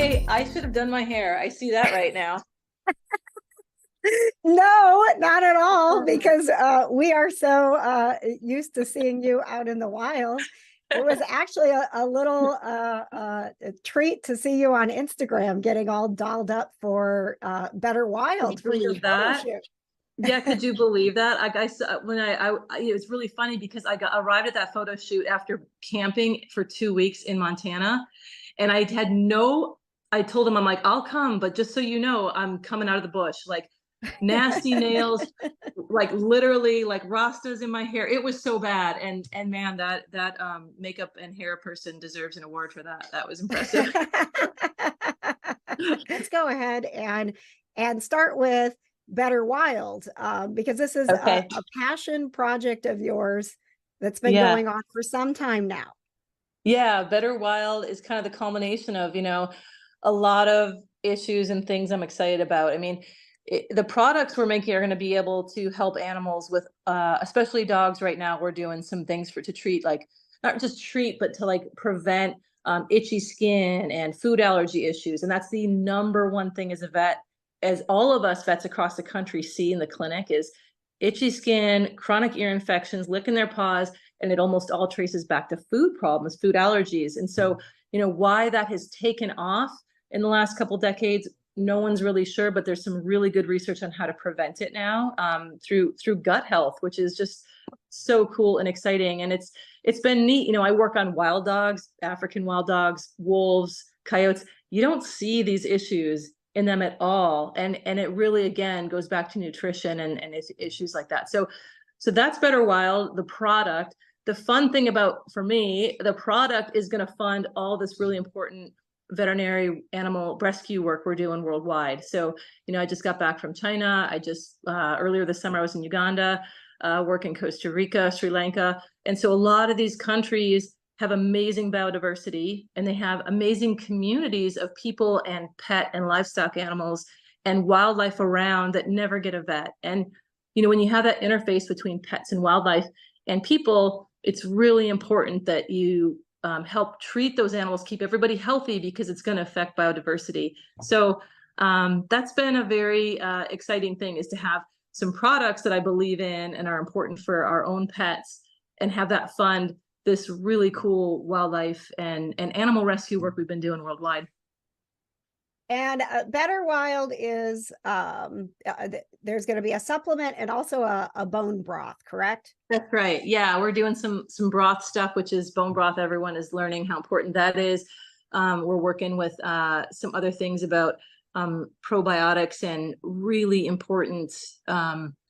Hey, I should have done my hair. I see that right now. No, not at all, because we are so used to seeing you out in the wild. It was actually a little a treat to see you on Instagram getting all dolled up for Better Could you Wild for your believe photo that? shoot. Yeah, could you believe that? I saw when it was really funny because I got arrived at that photo shoot after camping for 2 weeks in Montana, and I had no. I told him I'm like I'll come, but just so you know, I'm coming out of the bush, like nasty nails, like literally like rastas in my hair. It was so bad, and man, that makeup and hair person deserves an award for that. That was impressive. Let's go ahead and start with Better Wild, because this is Okay. a passion project of yours that's been Yeah. going on for some time now. Yeah, Better Wild is kind of the culmination of, a lot of issues and things I'm excited about. I mean, the products we're making are going to be able to help animals with, especially dogs. Right now, we're doing some things to treat, like not just treat, but to like prevent itchy skin and food allergy issues. And that's the number one thing as a vet, as all of us vets across the country see in the clinic is itchy skin, chronic ear infections, licking their paws, and it almost all traces back to food problems, food allergies. And so, why that has taken off in the last couple decades, no one's really sure, but there's some really good research on how to prevent it now, through gut health, which is just so cool and exciting. And it's been neat. I work on wild dogs, African wild dogs, wolves, coyotes. You don't see these issues in them at all, and it really again goes back to nutrition and issues like that. So that's Better Wild, the product. The fun thing about, for me, the product is going to fund all this really important veterinary animal rescue work we're doing worldwide. So, I just got back from China. I just, earlier this summer, I was in Uganda, working Costa Rica, Sri Lanka. And so a lot of these countries have amazing biodiversity, and they have amazing communities of people and pet and livestock animals and wildlife around that never get a vet. And, when you have that interface between pets and wildlife and people, it's really important that you help treat those animals, keep everybody healthy, because it's going to affect biodiversity. So that's been a very exciting thing, is to have some products that I believe in and are important for our own pets, and have that fund this really cool wildlife and animal rescue work we've been doing worldwide. And Better Wild is there's going to be a supplement and also a bone broth, correct? That's right. Yeah, we're doing some broth stuff, which is bone broth. Everyone is learning how important that is. We're working with some other things about probiotics and really important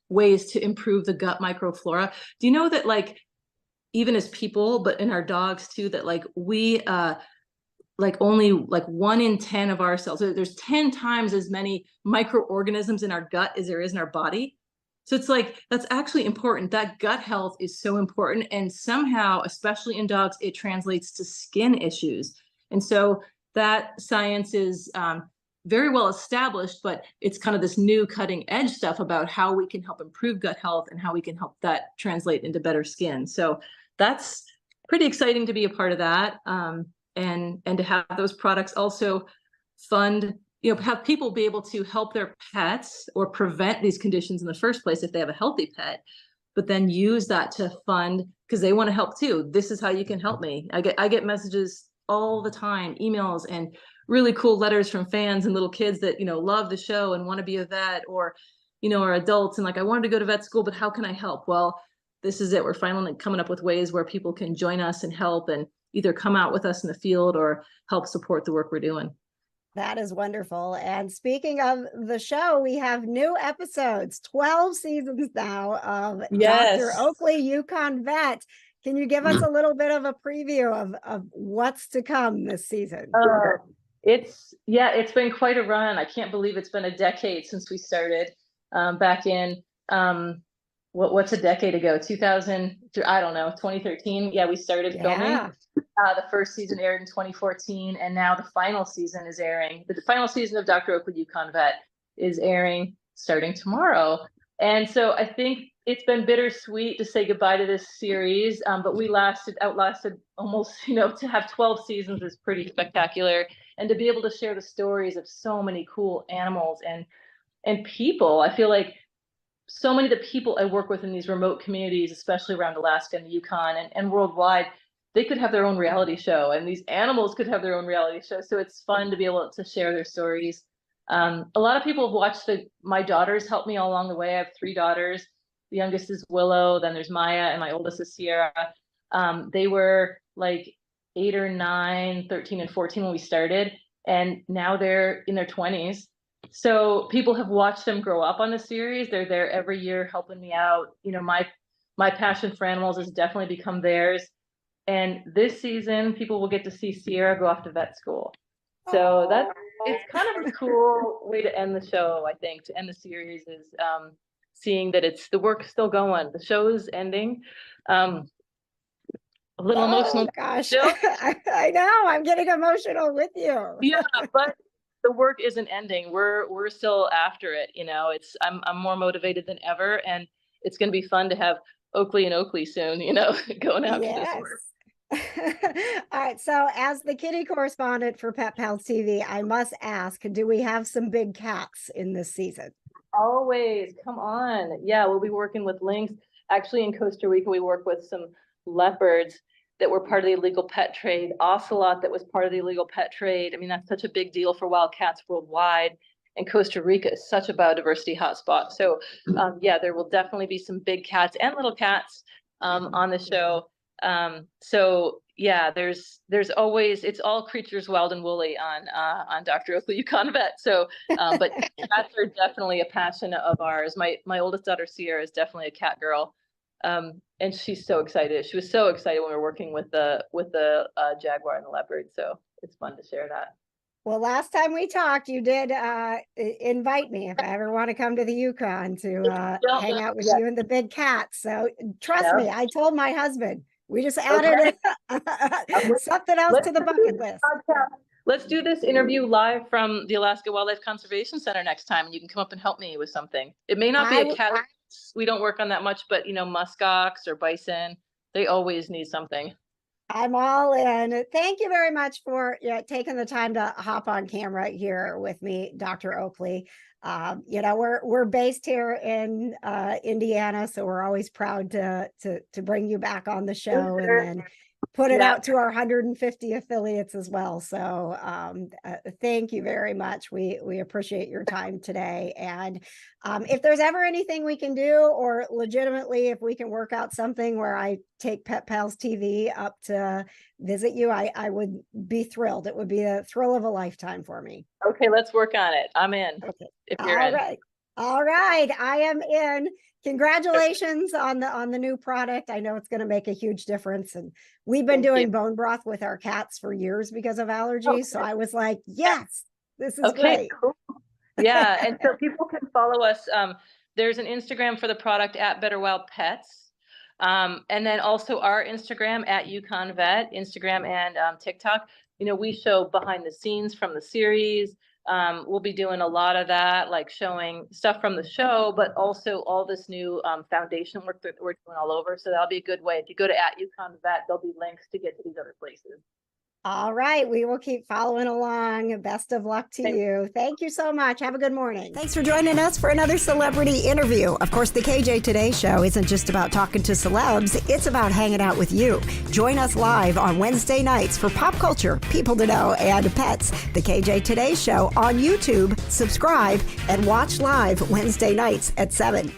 ways to improve the gut microflora. Do you know that, like, even as people, but in our dogs too, that like we like only like 1 in 10 of our cells, so there's 10 times as many microorganisms in our gut as there is in our body. So it's like, that's actually important. That gut health is so important. And somehow, especially in dogs, it translates to skin issues. And so that science is very well established, but it's kind of this new cutting edge stuff about how we can help improve gut health and how we can help that translate into better skin. So that's pretty exciting to be a part of that. And to have those products also fund, have people be able to help their pets or prevent these conditions in the first place if they have a healthy pet, but then use that to fund, because they want to help too. This is how you can help me. I get messages all the time, emails and really cool letters from fans and little kids that, love the show and want to be a vet, or, are adults and like, I wanted to go to vet school, but how can I help? Well, this is it. We're finally coming up with ways where people can join us and help, and either come out with us in the field or help support the work we're doing. That is wonderful. And speaking of the show, we have new episodes, 12 seasons now of Dr. Yes. Oakley Yukon Vet. Can you give us a little bit of a preview of what's to come this season? It's been quite a run. I can't believe it's been a decade since we started, back in, what's a decade ago? 2000, I don't know, 2013. Yeah, we started filming. The first season aired in 2014, and now the final season is airing. The final season of Dr. Oakley Yukon Vet is airing starting tomorrow. And so I think it's been bittersweet to say goodbye to this series, but we outlasted almost, to have 12 seasons is pretty spectacular. And to be able to share the stories of so many cool animals and people. I feel like so many of the people I work with in these remote communities, especially around Alaska and the Yukon and worldwide, they could have their own reality show, and these animals could have their own reality show. So it's fun to be able to share their stories. A lot of people have watched my daughters help me all along the way. I have 3 daughters. The youngest is Willow, then there's Maya, and my oldest is Sierra. They were like 8 or 9, 13 and 14 when we started, and now they're in their 20s. So people have watched them grow up on the series. They're there every year helping me out. My passion for animals has definitely become theirs. And this season, people will get to see Sierra go off to vet school. So it's kind of a cool way to end the show, I think, to end the series is seeing that the work's still going. The show's ending. A little emotional. Gosh, I know. I'm getting emotional with you. Yeah, but the work isn't ending. We're still after it. I'm more motivated than ever, and it's going to be fun to have Oakley and Oakley soon. Going after this work. All right. So, as the kitty correspondent for Pet Pals TV, I must ask: do we have some big cats in this season? Always. Come on. Yeah, we'll be working with lynx. Actually, in Costa Rica, we work with some leopards that were part of the illegal pet trade, ocelot that was part of the illegal pet trade. I mean, that's such a big deal for wild cats worldwide. And Costa Rica is such a biodiversity hotspot. So yeah, there will definitely be some big cats and little cats on the show. So yeah, there's always, it's all creatures wild and woolly on Dr. Oakley Yukon Vet. So, but cats are definitely a passion of ours. My oldest daughter, Sierra, is definitely a cat girl. And she's so excited. She was so excited when we were working with the jaguar and the leopard. So it's fun to share that. Well, last time we talked, you did invite me if I ever want to come to the Yukon to hang out with you and the big cats. So trust me, I told my husband, we just added something else to the bucket list. Let's do this interview live from the Alaska Wildlife Conservation Center next time, and you can come up and help me with something. It may not be a cat. We don't work on that much, but muskox or bison, they always need something. I'm all in. Thank you very much for taking the time to hop on camera here with me, Dr. Oakley. We're based here in Indiana, so we're always proud to bring you back on the show and then put it out to our 150 affiliates as well. So thank you very much. We appreciate your time today. And if there's ever anything we can do, or legitimately if we can work out something where I take Pet Pals TV up to visit you, I would be thrilled. It would be a thrill of a lifetime for me. Okay, let's work on it. I'm in. Okay. If you're in. All right. I am in. Congratulations on the new product. I know it's going to make a huge difference. And we've been doing bone broth with our cats for years because of allergies. So I was like, yes, this is great. Cool. Yeah. And so people can follow us. There's an Instagram for the product at Better Wild Pets. And then also our Instagram at Yukon Vet, Instagram and TikTok. We show behind the scenes from the series. We'll be doing a lot of that, like showing stuff from the show, but also all this new foundation work that we're doing all over. So that'll be a good way. If you go to at Yukon Vet, there'll be links to get to these other places. All right. We will keep following along. Best of luck to you. Thank you so much. Have a good morning. Thanks for joining us for another celebrity interview. Of course, the KJ Today show isn't just about talking to celebs. It's about hanging out with you. Join us live on Wednesday nights for pop culture, people to know, and pets. The KJ Today show on YouTube. Subscribe and watch live Wednesday nights at 7.